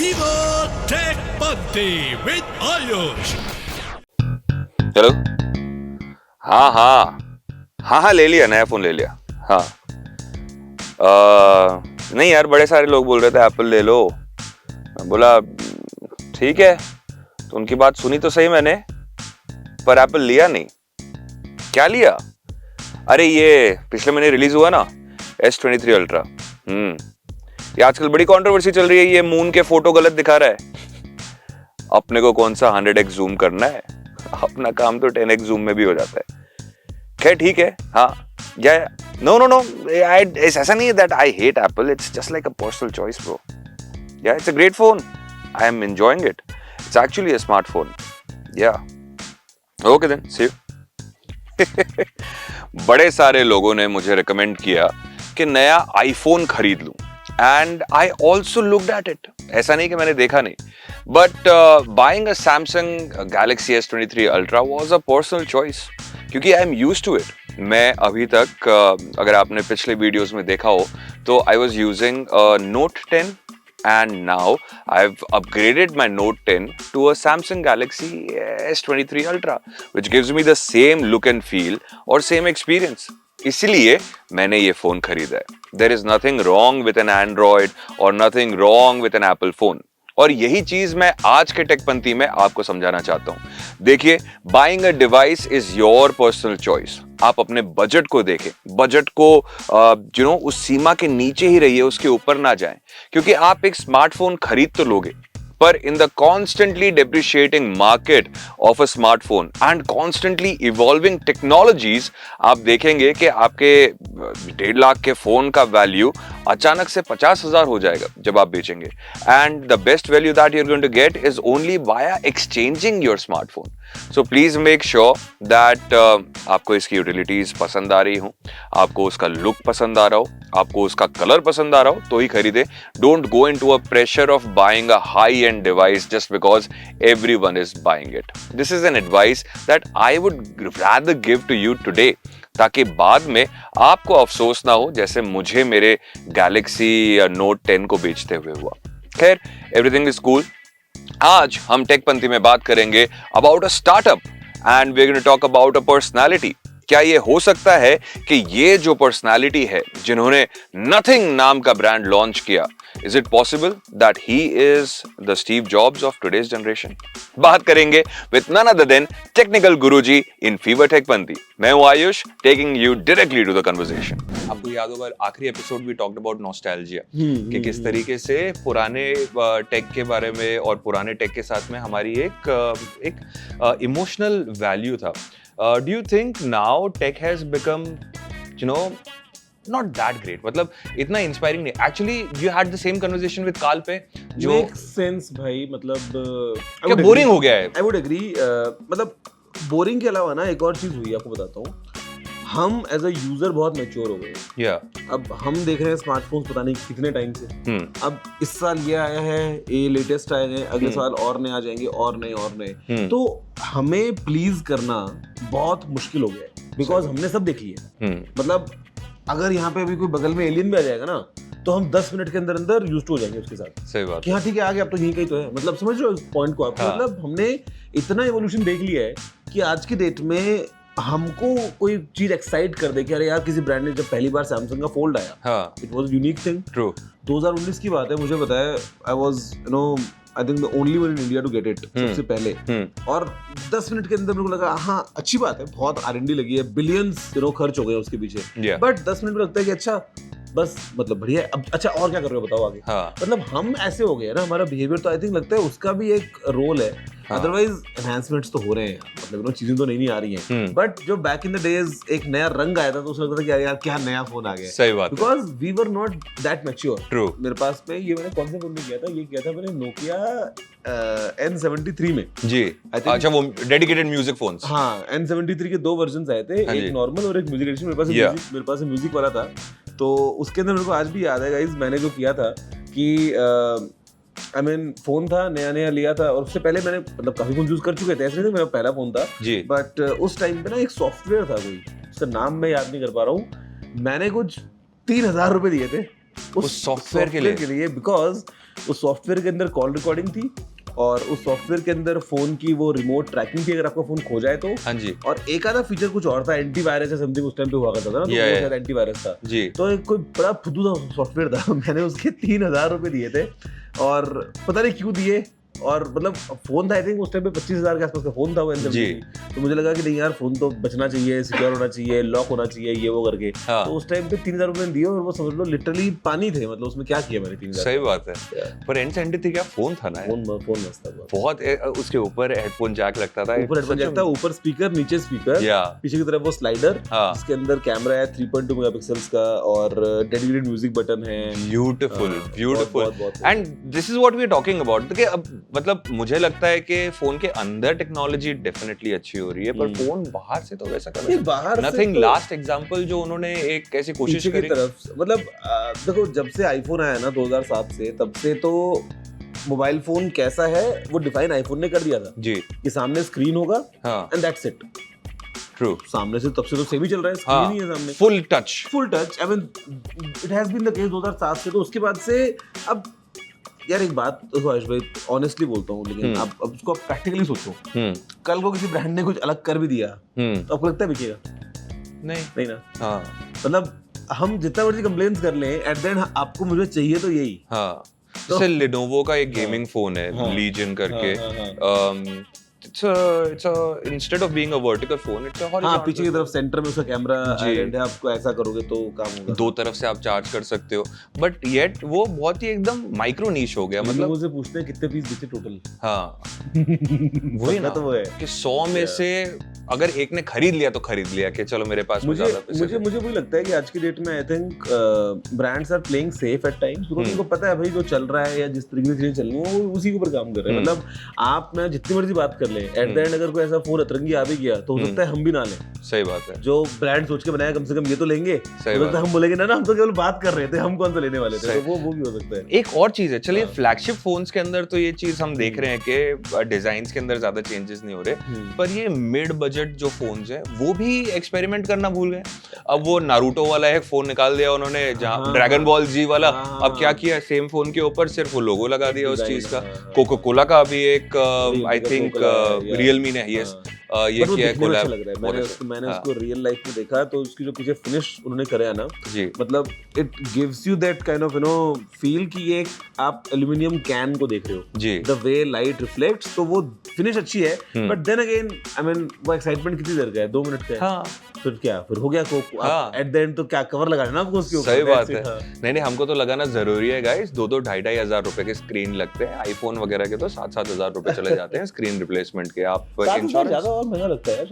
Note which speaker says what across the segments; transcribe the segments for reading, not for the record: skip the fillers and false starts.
Speaker 1: Fever Tech Bunty with Ayush.
Speaker 2: Hello. हाँ हाँ हाँ हाँ ले लिया, नया फोन ले लिया। हाँ नहीं यार, बड़े सारे लोग बोल रहे थे एप्पल ले लो। बोला ठीक है, तो उनकी बात सुनी तो सही मैंने, पर एप्पल लिया नहीं। क्या लिया? अरे ये पिछले महीने रिलीज हुआ ना, S23 अल्ट्रा। ये आजकल बड़ी कंट्रोवर्सी चल रही है, ये मून के फोटो गलत दिखा रहा है। अपने को कौन सा 100x जूम करना है, अपना काम तो 10x जूम में भी हो जाता है। खैर ठीक है। हाँ या नो ऐसा नहीं है that I hate Apple, it's just like a personal choice bro. Yeah it's a great phone, I am enjoying it, it's actually a smartphone. Yeah okay then, see you. बड़े सारे लोगों ने मुझे रिकमेंड किया कि नया आईफोन खरीद लूं, and I also looked at it. ऐसा नहीं कि मैंने देखा नहीं, but buying a Samsung Galaxy S23 ultra was a personal choice, क्योंकि I am used to it. मैं अभी तक अगर आपने पिछले वीडियोस में देखा हो तो I was using note 10 and now I've upgraded my Note 10 to a Samsung Galaxy S23 Ultra, which gives me the same look and feel और same experience. इसलिए मैंने ये फोन खरीदा है। There is nothing wrong with an Android or nothing wrong with an Apple phone. और यही चीज मैं आज के टेकपंथी में आपको समझाना चाहता हूं। देखिए, buying a device is your personal choice. आप अपने बजट को देखें, बजट को उस सीमा के नीचे ही रहिए, उसके ऊपर ना जाएं, क्योंकि आप एक स्मार्टफोन खरीद तो लोगे, पर in the constantly depreciating market of a smartphone and constantly evolving technologies, आप देखेंगे कि आपके 1.5 लाख के फोन का वैल्यू अचानक से 50,000 हो जाएगा जब आप बेचेंगे। And the best value that you are going to get is only via exchanging your smartphone. So please make sure that आपको इसकी यूटिलिटीज पसंद आ रही हो, आपको उसका लुक पसंद आ रहा हो, आपको उसका कलर पसंद आ रहा हो तो ही खरीदे। Don't go into a pressure of buying a high and device just because everyone is buying it. This is an advice that I would rather give to you today, ताकि बाद में आपको अफसोस ना हो जैसे मुझे मेरे Galaxy Note 10 को बेचते हुए हुआ। खैर, everything is cool. आज हम टेकपंथी में बात करेंगे about a startup and we're going to talk about a personality. क्या ये हो सकता है कि ये जो पर्सनालिटी है जिन्होंने नथिंग नाम का ब्रांड लॉन्च किया, is it possible that he is the Steve Jobs of today's generation? बात करेंगे with none other than technical Guruji in Fever Techpanthi. मैं हूं Ayush, taking you directly to the conversation. आपको याद होगा आखिरी एपिसोड भी टॉक्ड अबाउट नॉस्टैल्जिया, कि किस तरीके से पुराने टेक के बारे में और पुराने टेक के साथ में हमारी एक इमोशनल वैल्यू था। Do you think now tech has become, not that great? मतलब इतना इंस्पायरिंग नहीं। Actually, you had the same conversation with Carl पे, जो
Speaker 3: makes sense भाई। मतलब
Speaker 2: क्या बोरिंग हो गया है?
Speaker 3: I would agree। मतलब बोरिंग के अलावा ना एक और चीज हुई, आपको बताता हूँ। हम एज अ यूजर बहुत मैच्योर हो गए। अब हम देख रहे हैं स्मार्टफोन्स पता नहीं कितने टाइम से। अब इस साल ये आया है, ये लेटेस्ट आए हैं, अगले साल और नए आ जाएंगे, और नए। तो हमें प्लीज करना बहुत मुश्किल हो गया है, बिकॉज हमने सब देख लिया। मतलब अगर यहाँ पे अभी कोई बगल में एलियन भी आ जाएगा ना, तो हम 10 मिनट के अंदर अंदर यूज्ड हो जाएंगे उसके साथ।
Speaker 2: सही बात
Speaker 3: कि हाँ ठीक है, आगे अब तो यहीं कहीं तो है। मतलब समझ रहे हो पॉइंट को आप? मतलब हमने इतना एवोल्यूशन देख लिया है कि आज की डेट में हमको कोई चीज एक्साइट कर दे कि अरे यार, किसी ब्रांड ने जब पहली बार सैमसंग का फोल्ड आया, it was unique thing.
Speaker 2: True.
Speaker 3: 2019 की बात है, मुझे बताया, I was I think the only one in India to get it सबसे पहले। और 10 मिनट के अंदर मेरे को लगा हाँ अच्छी बात है, बहुत R&D लगी है, बिलियंस खर्च हो गए उसके पीछे। बट 10 मिनट में लगता है कि अच्छा बस, मतलब बढ़िया है। अब अच्छा और क्या कर रहे हो बताओ आगे। मतलब हम ऐसे हो गए ना, हमारा बिहेवियर, तो आई थिंक लगता है उसका भी एक रोल है। अदरवाइज एनहांसमेंट्स तो हो रहे हैं, मतलब चीजें तो नई आ रही हैं। बट जो बैक इन द डेज एक नया रंग आया था, तो उसमें लगता था कि यार क्या नया फोन आ गया।
Speaker 2: सही बात।
Speaker 3: Because we were not that mature.
Speaker 2: True.
Speaker 3: मेरे पास में ये, मैंने कौन से फोन में किया था, ये किया था मैंने नोकिया N73 में जी।
Speaker 2: अच्छा, वो डेडिकेटेड म्यूजिक फोन्स।
Speaker 3: हाँ, N73 के 2 वर्जन्स आए थे, एक नॉर्मल और एक म्यूजिक एडिशन। मेरे पास म्यूजिक वाला था, तो उसके अंदर मेरे को आज भी याद है गाइस, मैंने जो किया था कि आई मीन फोन था, नया लिया था, और उससे पहले मैंने मतलब काफी फोन यूज कर चुके थे, ऐसे नहीं मेरा पहला फोन था जी। बट उस टाइम पे ना एक सॉफ्टवेयर था, कोई उसका नाम मैं याद नहीं कर पा रहा हूँ, मैंने कुछ 3,000 रुपए दिए थे
Speaker 2: उस सॉफ्टवेयर के लिए
Speaker 3: बिकॉज उस सॉफ्टवेयर के अंदर कॉल रिकॉर्डिंग थी और उस सॉफ्टवेयर के अंदर फोन की वो रिमोट ट्रैकिंग थी अगर आपका फोन खो जाए तो।
Speaker 2: हाँ जी।
Speaker 3: और एक आधा फीचर कुछ और था, एंटीवायरस या समथिंग उस टाइम पे हुआ करता था ना, तो वो शायद एंटीवायरस था
Speaker 2: जी।
Speaker 3: तो एक कोई बड़ा फुद्दू सा सॉफ्टवेयर था मैंने उसके 3,000 रुपए दिए थे और पता नहीं क्यों दिए। और मतलब फोन था आई थिंक उस टाइम पे 25,000 के आसपास का फोन था वो
Speaker 2: जी।
Speaker 3: तो मुझे लगा कि नहीं यार फोन तो बचना चाहिए, सिक्योर होना चाहिए, लॉक होना चाहिए, ये वो करके।
Speaker 2: हाँ।
Speaker 3: तो उस टाइम पे 3,000 रुपए दिए और वो समझ लो लिटरली पानी थे, मतलब उसमें क्या किया मैंने 3,000।
Speaker 2: सही बात है। पर एंड से एंड थी क्या फोन था ना,
Speaker 3: फोन मस्त था
Speaker 2: बहुत। उसके ऊपर हेडफोन जैक लगता था,
Speaker 3: ऊपर हेडफोन जैक था, ऊपर स्पीकर, नीचे स्पीकर, पीछे की तरफ वो स्लाइडर जिसके अंदर कैमरा है 3.2 मेगापिक्सल्स का और डेडिकेटेड म्यूजिक बटन है।
Speaker 2: Beautiful. And this is what we are talking about कि अब मतलब मुझे लगता है कि फोन के अंदर टेक्नोलॉजी डेफिनेटली अच्छी हो रही है पर फोन बाहर से तो वैसा कर
Speaker 3: बाहर
Speaker 2: नथिंग। लास्ट एग्जांपल जो उन्होंने एक ऐसी कोशिश करी
Speaker 3: तरफ, मतलब देखो जब से आईफोन आया ना 2007 से, तब से तो मोबाइल फोन कैसा है वो डिफाइन आईफोन ने कर दिया था
Speaker 2: जी
Speaker 3: कि सामने स्क्रीन होगा एंड दैट्स इट।
Speaker 2: ट्रू।
Speaker 3: सामने से तब से तो सेम ही चल रहा है, स्क्रीन ही है सामने,
Speaker 2: full touch.
Speaker 3: I mean it has been the case 2007 से। तो उसके बाद से अब यार एक बात सुभाष भाई ऑनेस्टली बोलता हूँ, लेकिन अब उसको प्रैक्टिकली सोचो, कल को किसी ब्रांड ने कुछ अलग कर भी दिया तो आपको लगता है बिकेगा? नहीं ना। हाँ मतलब हम जितना मर्जी कंप्लेंट्स कर लें, एट द एंड आपको मुझे चाहिए तो यही।
Speaker 2: हाँ जैसे लेनोवो का एक गेमिंग फोन है लीजन करके, it's a instead of being a vertical phone it's a horizontal। हाँ
Speaker 3: पीछे की तरफ सेंटर में उसका कैमरा है, आपको ऐसा करोगे तो काम होगा,
Speaker 2: दो तरफ से आप चार्ज कर सकते हो। बट येट वो बहुत ही एकदम माइक्रो नीश हो गया। मतलब
Speaker 3: मुझे पूछते हैं कितने पीस बेचे टोटल।
Speaker 2: हाँ वही ना, तो वो है कि 100 में से अगर एक ने खरीद लिया तो खरीद लिया कि चलो मेरे पास
Speaker 3: मुझे वही लगता है कि आज की डेट में I think brands are playing safe at times, because उनको पता है भाई जो चल रहा है या जिस तरीके से चल रही है वो उसी के ऊपर काम कर रहे हैं। मतलब आप मैं जितनी मर्जी बात कर ले, एट द एंड अगर कोई ऐसा फोन अतरंगी आ भी गया तो हो सकता है हम भी ना लें।
Speaker 2: सही बात है।
Speaker 3: जो ब्रांड सोच के बनाया कम से कम ये तो लेंगे। हो सकता है हम बोलेंगे ना हम तो केवल बात कर रहे थे, हम कौन सा लेने वाले थे, तो वो भी हो सकता है।
Speaker 2: एक और चीज है, चलिए फ्लैगशिप फोन्स के अंदर तो ये चीज हम देख रहे हैं कि डिजाइन्स के अंदर ज्यादा चेंजेस नहीं हो रहे, पर ये मिड बजट जो फोन्स है वो भी एक्सपेरिमेंट करना भूल गए। अब वो नारुतो वाला एक फोन निकाल दिया उन्होंने, जहां ड्रैगन बॉल जी वाला, अब क्या किया सेम फोन के ऊपर सिर्फ वो लोगो लगा दिया उस चीज का। कोको कोला का भी एक आई थिंक रियलमी ने ये किया है कोलैब।
Speaker 3: मैंने उसको रियल लाइफ में देखा तो उसकी जो पीछे फिनिश उन्होंने कराया ना जी, मतलब it gives you that kind of feel कि ये आप एल्युमिनियम कैन को देख रहे हो जी, द वे लाइट रिफ्लेक्ट्स, तो वो फिनिश अच्छी है। But then again I mean वो एक्साइटमेंट कितनी देर का है, 2 मिनट का है। हाँ। फिर क्या फिर हो गया एट द एंड तो क्या कवर लगाना ना आपको उसके ऊपर।
Speaker 2: सही बात है। नहीं हमको तो लगाना जरूरी है गाइस। 2-2 हजार रुपए के स्क्रीन लगते हैं आईफोन वगैरह के, तो 7-7 हजार रुपए चले जाते हैं स्क्रीन रिप्लेसमेंट के। आप
Speaker 3: इंश्योरेंस और महंगा लगता है यार,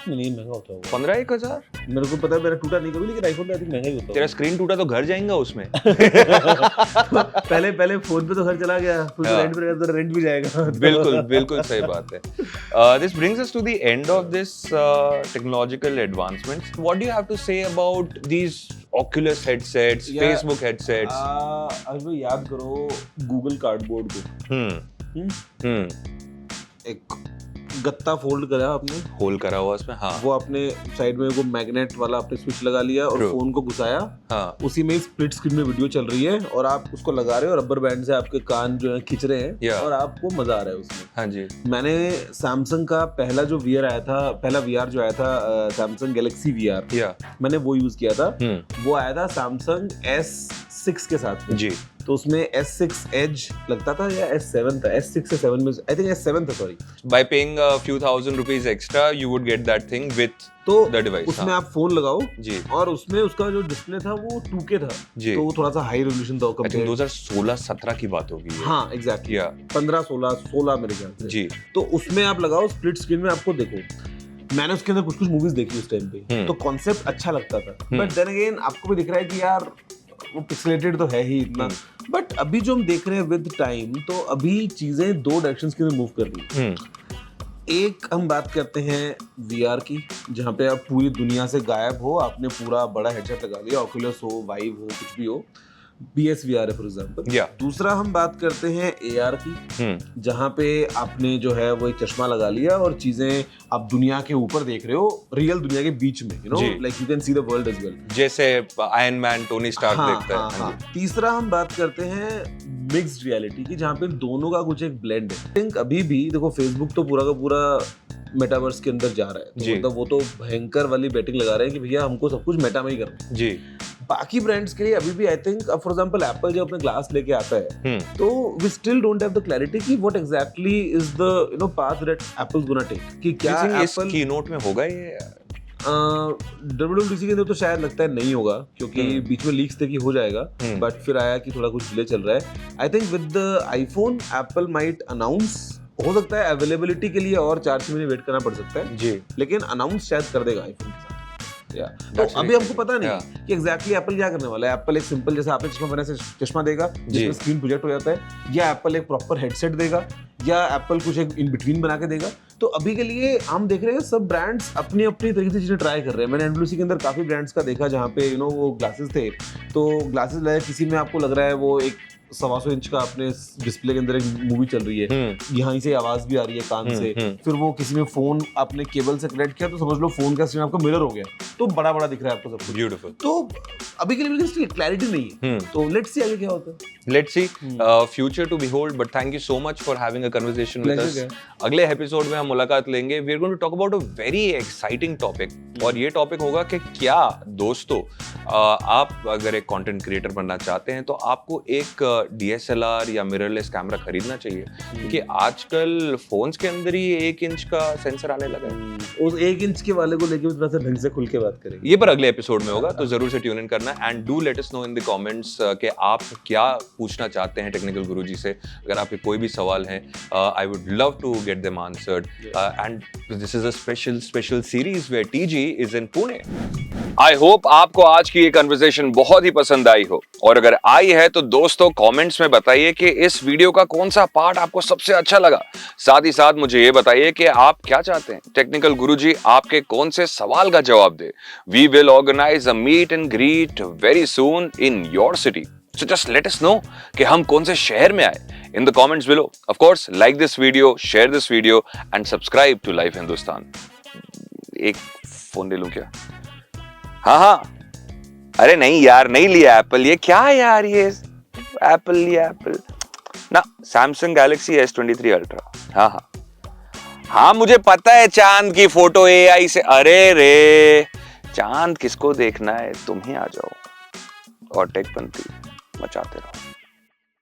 Speaker 3: नहीं महंगा होता है
Speaker 2: 15-1 हजार।
Speaker 3: मेरे को पता है, मैंने टूटा नहीं कभी, लेकिन आईफोन पे आई थिंक महंगा ही होता है।
Speaker 2: तेरा स्क्रीन टूटा तो घर जाएगा उसमें।
Speaker 3: पहले फोन पे तो घर चला गया, फिर रेंट पे तो रेंट भी जाएगा।
Speaker 2: बिल्कुल सही बात है। This brings us to the end of this technological advancements. What do you have to say about these Oculus headsets, Facebook headsets?
Speaker 3: अभी याद करो गूगल कार्डबोर्ड को। एक गत्ता फोल्ड करा आपने,
Speaker 2: होल करा हुआ उसमें, हाँ,
Speaker 3: वो आपने साइड में वो मैग्नेट वाला आपने स्विच लगा लिया और फोन को घुसाया, हाँ, उसी में स्प्लिट स्क्रीन में वीडियो चल रही है और आप उसको लगा रहे हो, रबर बैंड से आपके कान जो है खींच रहे हैं और आपको मजा आ रहा है उसमें।
Speaker 2: हाँ जी। मैंने
Speaker 3: सैमसंग का पहला जो VR आया था, पहला VR जो आया था सैमसंग गैलेक्सी VR, मैंने वो यूज किया था। वो आया था सैमसंग S6 के साथ जी, तो उसमें S6 Edge लगता था या S7 था, S6 से 7 में आई थिंक S7 था, sorry.
Speaker 2: By paying a few thousand rupees extra, you would get that thing with the device.
Speaker 3: उसमें आप फोन लगाओ जी, और उसमें उसका जो डिस्प्ले था वो 2K था जी, तो वो थोड़ा सा हाई रेजोल्यूशन था।
Speaker 2: I think 2016-17 की बात होगी।
Speaker 3: हाँ एग्जैक्टली, 15-16 मेरे ख्याल से जी। तो उसमें आप लगाओ स्प्लिट स्क्रीन में, आपको देखो मैंने उसके अंदर कुछ मूवीज देखी उस टाइम पे, तो कॉन्सेप्ट अच्छा लगता था। बट देन अगेन आपको भी दिख रहा है कि यार वो पिक्सेलेटेड तो है ही इतना, बट अभी जो हम देख रहे हैं विद टाइम, तो अभी चीजें 2 डायरेक्शंस के अंदर मूव कर रही हैं। एक हम बात करते हैं VR की, जहाँ पे आप पूरी दुनिया से गायब हो, आपने पूरा बड़ा हेडसेट लगा लिया, ऑक्यूलस हो, वाइव हो, कुछ भी हो, PSVR है फॉर एग्जांपल।
Speaker 2: Yeah.
Speaker 3: दूसरा हम बात करते हैं AR की, जहाँ पे आपने जो है वो एक चश्मा लगा लिया और चीजें आप दुनिया के ऊपर देख रहे हो, रियल दुनिया के बीच में, you know, like you can see the world as well,
Speaker 2: जैसे आयरन मैन टोनी स्टार्क देखता है।
Speaker 3: हाँ। तीसरा हम बात करते हैं मिक्स्ड रियलिटी की, जहाँ पे दोनों का कुछ एक ब्लेंड है। थिंक अभी भी देखो फेसबुक तो पूरा का पूरा मेटावर्स के अंदर जा रहा है, तो मतलब वो तो भयंकर वाली बैटिंग लगा रहे हैं कि भैया हमको सब कुछ मेटा में ही करना है जी। बाकी ब्रांड्स के लिए अभी भी I think, for example Apple जब अपने ग्लास लेके आता है तो we still don't have the clarity कि what exactly is the you know path that Apple is gonna take, कि क्या
Speaker 2: एप्पल कीनोट में होगा ये।
Speaker 3: WWDC के अंदर तो शायद लगता है नहीं होगा, क्योंकि बीच में लीक्स थे कि हो जाएगा, बट फिर आया कि थोड़ा कुछ डिले चल रहा है। I think with the iPhone Apple might announce, हो सकता है अवेलेबिलिटी के लिए और 4-6 महीने वेट करना पड़ सकता है जी, लेकिन अनाउंस शायद कर देगा आईफोन के साथ। तो अभी हमको पता नहीं कि एग्जैक्टली एप्पल क्या करने वाला है। एप्पल एक सिंपल, जैसे आपने चश्मा बनाया से चश्मा देगा जिसमें स्क्रीन प्रोजेक्ट हो जाता है, या एप्पल एक प्रॉपर हेडसेट देगा, या एप्पल कुछ एक इन बिटवीन बना के देगा। तो अभी के लिए हम देख रहे हैं सब ब्रांड्स अपनी अपनी तरीके से चीजें ट्राई कर रहे हैं। मैंने WWDC के अंदर काफी ब्रांड्स का देखा जहाँ पे यू नो वो ग्लासेस थे, तो ग्लासेस लाए, किसी में आपको लग रहा है वो एक 125 इंच का अपने डिस्प्ले के अंदर एक मूवी चल रही है, यहाँ से आवाज भी आ रही है कान से, फिर वो किसी में फोन आपने केबल से कनेक्ट किया तो समझ लो फोन का स्क्रीन आपका मिरर हो गया, तो बड़ा बड़ा दिख रहा है आपको सब कुछ ब्यूटीफुल। तो अभी के लिए क्लैरिटी नहीं है, तो लेट्स सी आगे क्या होता है,
Speaker 2: let's see, future to behold. But thank you so much for having a conversation with us. अगले एपिसोड में हम मुलाकात लेंगे, we are going to talk about a very exciting topic, और ये टॉपिक होगा कि क्या दोस्तों आप अगर एक कंटेंट क्रिएटर बनना चाहते हैं तो आपको एक DSLR या मिररलेस कैमरा खरीदना चाहिए, क्योंकि आजकल फोन्स के अंदर ही 1 इंच का सेंसर आने लगा है।
Speaker 3: उस 1 इंच के वाले को लेके थोड़ा सा ढंग से खुल के बात करेंगे,
Speaker 2: ये पर अगले एपिसोड में होगा, तो जरूर से ट्यून इन करना। And do let us no in the comments कि आप क्या पूछना चाहते हैं टेक्निकल गुरुजी से। अगर आपके कोई भी सवाल हैं, I would love to get them answered. And this is a special series where TG is in Pune. I hope आपको आज की ये कन्वर्सेशन बहुत ही पसंद आई हो, और अगर आई है तो दोस्तों कमेंट्स में बताइए कि इस वीडियो का कौन सा पार्ट आपको सबसे अच्छा लगा। साथ ही साथ मुझे ये बताइए कि आप क्या चाहते हैं टेक्निकल गुरुजी आपके कौन से सवाल का जवाब दे। We will organise a meet and greet very soon in your city, so just let us know कि हम कौन से शहर में आए in the comments below. Of course, like this video, share this video and subscribe to Life Hindustan. एक phone ले लूं क्या? हाँ, अरे नहीं यार, नहीं लिया एप्पल। ये क्या है यार, ये एप्पल लिया एप्पल ना, Samsung Galaxy S23 Ultra। हाँ मुझे पता है चांद की फोटो AI से। अरे रे, चांद किसको देखना है, तुम ही आ जाओ और टेक पंथी मचाते रहो।